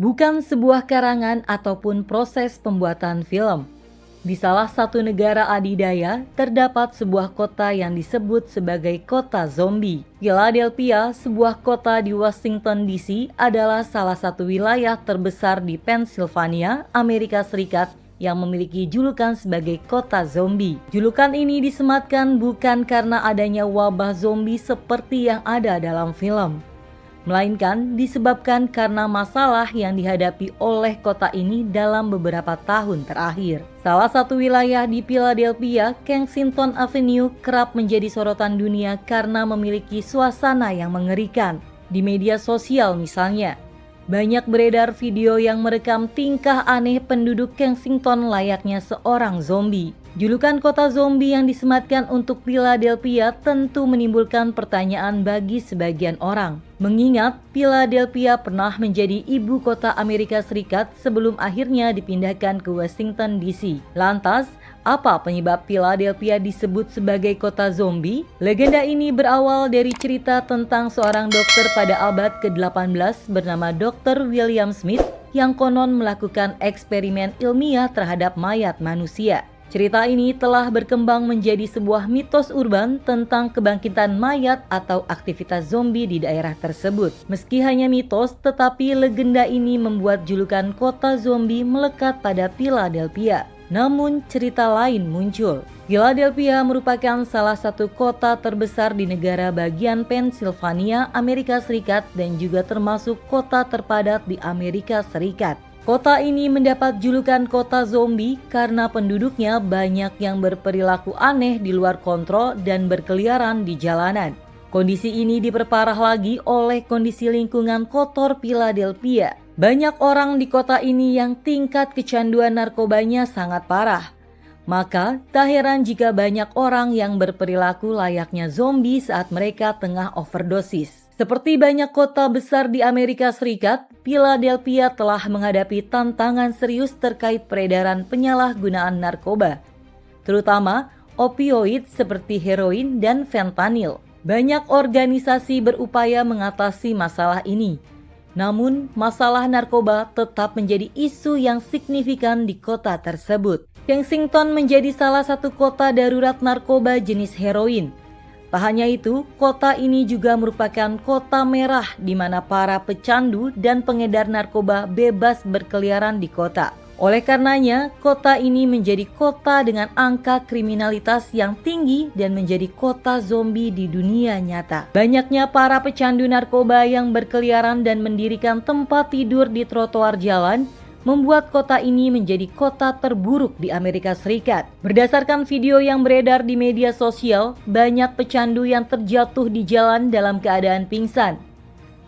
bukan sebuah karangan ataupun proses pembuatan film. Di salah satu negara adidaya, terdapat sebuah kota yang disebut sebagai kota zombie. Philadelphia, sebuah kota di Washington DC, adalah salah satu wilayah terbesar di Pennsylvania, Amerika Serikat, yang memiliki julukan sebagai kota zombie. Julukan ini disematkan bukan karena adanya wabah zombie seperti yang ada dalam film, melainkan disebabkan karena masalah yang dihadapi oleh kota ini dalam beberapa tahun terakhir. Salah satu wilayah di Philadelphia, Kensington Avenue, kerap menjadi sorotan dunia karena memiliki suasana yang mengerikan. Di media sosial misalnya, banyak beredar video yang merekam tingkah aneh penduduk Kensington layaknya seorang zombie. Julukan kota zombie yang disematkan untuk Philadelphia tentu menimbulkan pertanyaan bagi sebagian orang. Mengingat Philadelphia pernah menjadi ibu kota Amerika Serikat sebelum akhirnya dipindahkan ke Washington DC. Lantas, apa penyebab Philadelphia disebut sebagai kota zombie? Legenda ini berawal dari cerita tentang seorang dokter pada abad ke-18 bernama Dr. William Smith yang konon melakukan eksperimen ilmiah terhadap mayat manusia. Cerita ini telah berkembang menjadi sebuah mitos urban tentang kebangkitan mayat atau aktivitas zombie di daerah tersebut. Meski hanya mitos, tetapi legenda ini membuat julukan kota zombie melekat pada Philadelphia. Namun cerita lain muncul. Philadelphia merupakan salah satu kota terbesar di negara bagian Pennsylvania, Amerika Serikat, dan juga termasuk kota terpadat di Amerika Serikat. Kota ini mendapat julukan kota zombie karena penduduknya banyak yang berperilaku aneh di luar kontrol dan berkeliaran di jalanan. Kondisi ini diperparah lagi oleh kondisi lingkungan kotor Philadelphia. Banyak orang di kota ini yang tingkat kecanduan narkobanya sangat parah. Maka, tak heran jika banyak orang yang berperilaku layaknya zombie saat mereka tengah overdosis. Seperti banyak kota besar di Amerika Serikat, Philadelphia telah menghadapi tantangan serius terkait peredaran penyalahgunaan narkoba, terutama opioid seperti heroin dan fentanyl. Banyak organisasi berupaya mengatasi masalah ini. Namun, masalah narkoba tetap menjadi isu yang signifikan di kota tersebut. Kensington menjadi salah satu kota darurat narkoba jenis heroin. Tak hanya itu, kota ini juga merupakan kota merah di mana para pecandu dan pengedar narkoba bebas berkeliaran di kota. Oleh karenanya, kota ini menjadi kota dengan angka kriminalitas yang tinggi dan menjadi kota zombie di dunia nyata. Banyaknya para pecandu narkoba yang berkeliaran dan mendirikan tempat tidur di trotoar jalan membuat kota ini menjadi kota terburuk di Amerika Serikat. Berdasarkan video yang beredar di media sosial, banyak pecandu yang terjatuh di jalan dalam keadaan pingsan.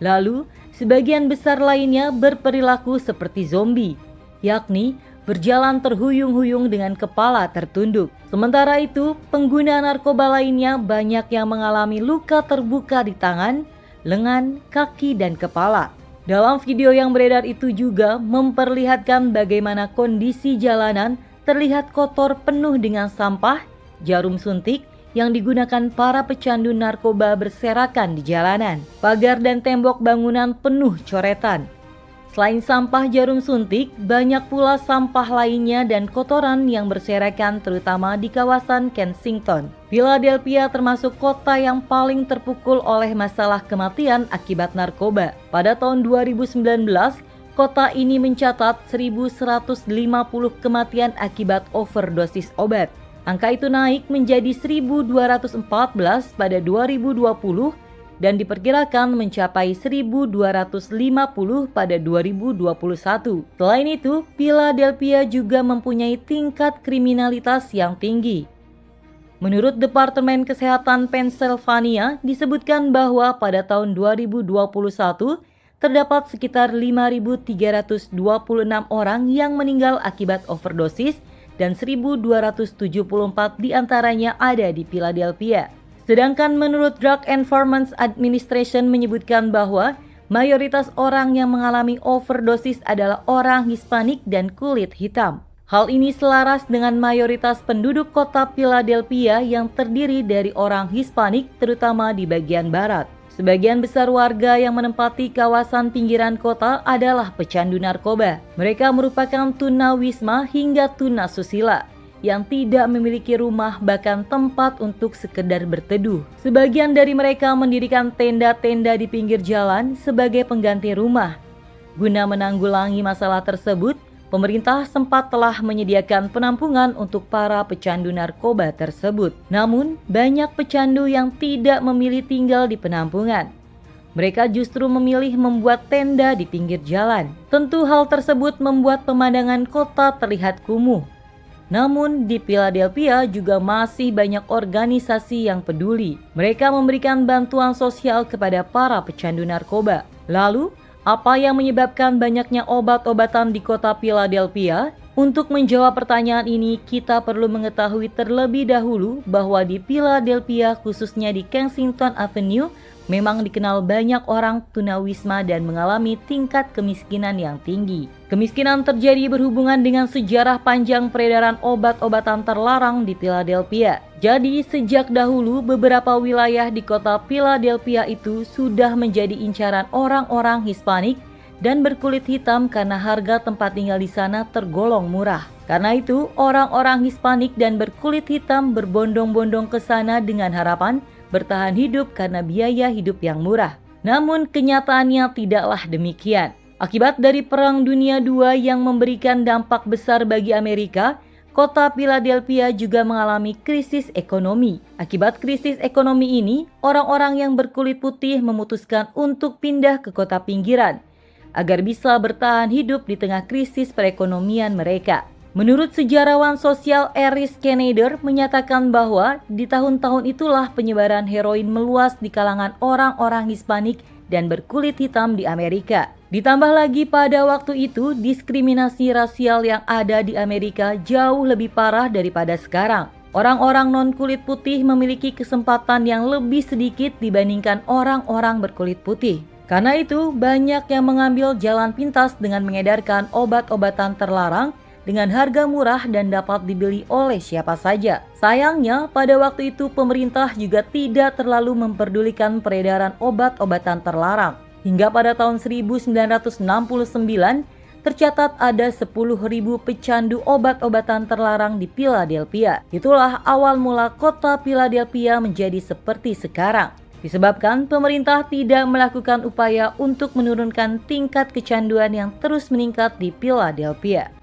Lalu, sebagian besar lainnya berperilaku seperti zombie, yakni berjalan terhuyung-huyung dengan kepala tertunduk. Sementara itu, pengguna narkoba lainnya banyak yang mengalami luka terbuka di tangan, lengan, kaki, dan kepala. Dalam video yang beredar itu juga memperlihatkan bagaimana kondisi jalanan terlihat kotor penuh dengan sampah, jarum suntik yang digunakan para pecandu narkoba berserakan di jalanan. Pagar dan tembok bangunan penuh coretan. Selain sampah jarum suntik, banyak pula sampah lainnya dan kotoran yang berserakan terutama di kawasan Kensington. Philadelphia termasuk kota yang paling terpukul oleh masalah kematian akibat narkoba. Pada tahun 2019, kota ini mencatat 1.150 kematian akibat overdosis obat. Angka itu naik menjadi 1.214 pada 2020 dan diperkirakan mencapai 1.250 pada 2021. Selain itu, Philadelphia juga mempunyai tingkat kriminalitas yang tinggi. Menurut Departemen Kesehatan Pennsylvania, disebutkan bahwa pada tahun 2021 terdapat sekitar 5.326 orang yang meninggal akibat overdosis dan 1.274 diantaranya ada di Philadelphia. Sedangkan menurut Drug Enforcement Administration menyebutkan bahwa mayoritas orang yang mengalami overdosis adalah orang Hispanik dan kulit hitam. Hal ini selaras dengan mayoritas penduduk kota Philadelphia yang terdiri dari orang Hispanik terutama di bagian barat. Sebagian besar warga yang menempati kawasan pinggiran kota adalah pecandu narkoba. Mereka merupakan tunawisma hingga tunasusila yang tidak memiliki rumah bahkan tempat untuk sekedar berteduh. Sebagian dari mereka mendirikan tenda-tenda di pinggir jalan sebagai pengganti rumah. Guna menanggulangi masalah tersebut, pemerintah sempat telah menyediakan penampungan untuk para pecandu narkoba tersebut. Namun, banyak pecandu yang tidak memilih tinggal di penampungan. Mereka justru memilih membuat tenda di pinggir jalan. Tentu hal tersebut membuat pemandangan kota terlihat kumuh. Namun di Philadelphia juga masih banyak organisasi yang peduli. Mereka memberikan bantuan sosial kepada para pecandu narkoba. Lalu, apa yang menyebabkan banyaknya obat-obatan di kota Philadelphia? Untuk menjawab pertanyaan ini, kita perlu mengetahui terlebih dahulu bahwa di Philadelphia, khususnya di Kensington Avenue, memang dikenal banyak orang tunawisma dan mengalami tingkat kemiskinan yang tinggi. Kemiskinan terjadi berhubungan dengan sejarah panjang peredaran obat-obatan terlarang di Philadelphia. Jadi sejak dahulu beberapa wilayah di kota Philadelphia itu sudah menjadi incaran orang-orang Hispanik dan berkulit hitam karena harga tempat tinggal di sana tergolong murah. Karena itu, orang-orang Hispanik dan berkulit hitam berbondong-bondong ke sana dengan harapan bertahan hidup karena biaya hidup yang murah. Namun kenyataannya tidaklah demikian. Akibat dari Perang Dunia II yang memberikan dampak besar bagi Amerika, kota Philadelphia juga mengalami krisis ekonomi. Akibat krisis ekonomi ini, orang-orang yang berkulit putih memutuskan untuk pindah ke kota pinggiran agar bisa bertahan hidup di tengah krisis perekonomian mereka. Menurut sejarawan sosial Erich Schneider menyatakan bahwa di tahun-tahun itulah penyebaran heroin meluas di kalangan orang-orang Hispanik dan berkulit hitam di Amerika. Ditambah lagi pada waktu itu diskriminasi rasial yang ada di Amerika jauh lebih parah daripada sekarang. Orang-orang non-kulit putih memiliki kesempatan yang lebih sedikit dibandingkan orang-orang berkulit putih. Karena itu banyak yang mengambil jalan pintas dengan mengedarkan obat-obatan terlarang dengan harga murah dan dapat dibeli oleh siapa saja. Sayangnya, pada waktu itu pemerintah juga tidak terlalu memperdulikan peredaran obat-obatan terlarang. Hingga pada tahun 1969, tercatat ada 10.000 pecandu obat-obatan terlarang di Philadelphia. Itulah awal mula kota Philadelphia menjadi seperti sekarang. Disebabkan pemerintah tidak melakukan upaya untuk menurunkan tingkat kecanduan yang terus meningkat di Philadelphia.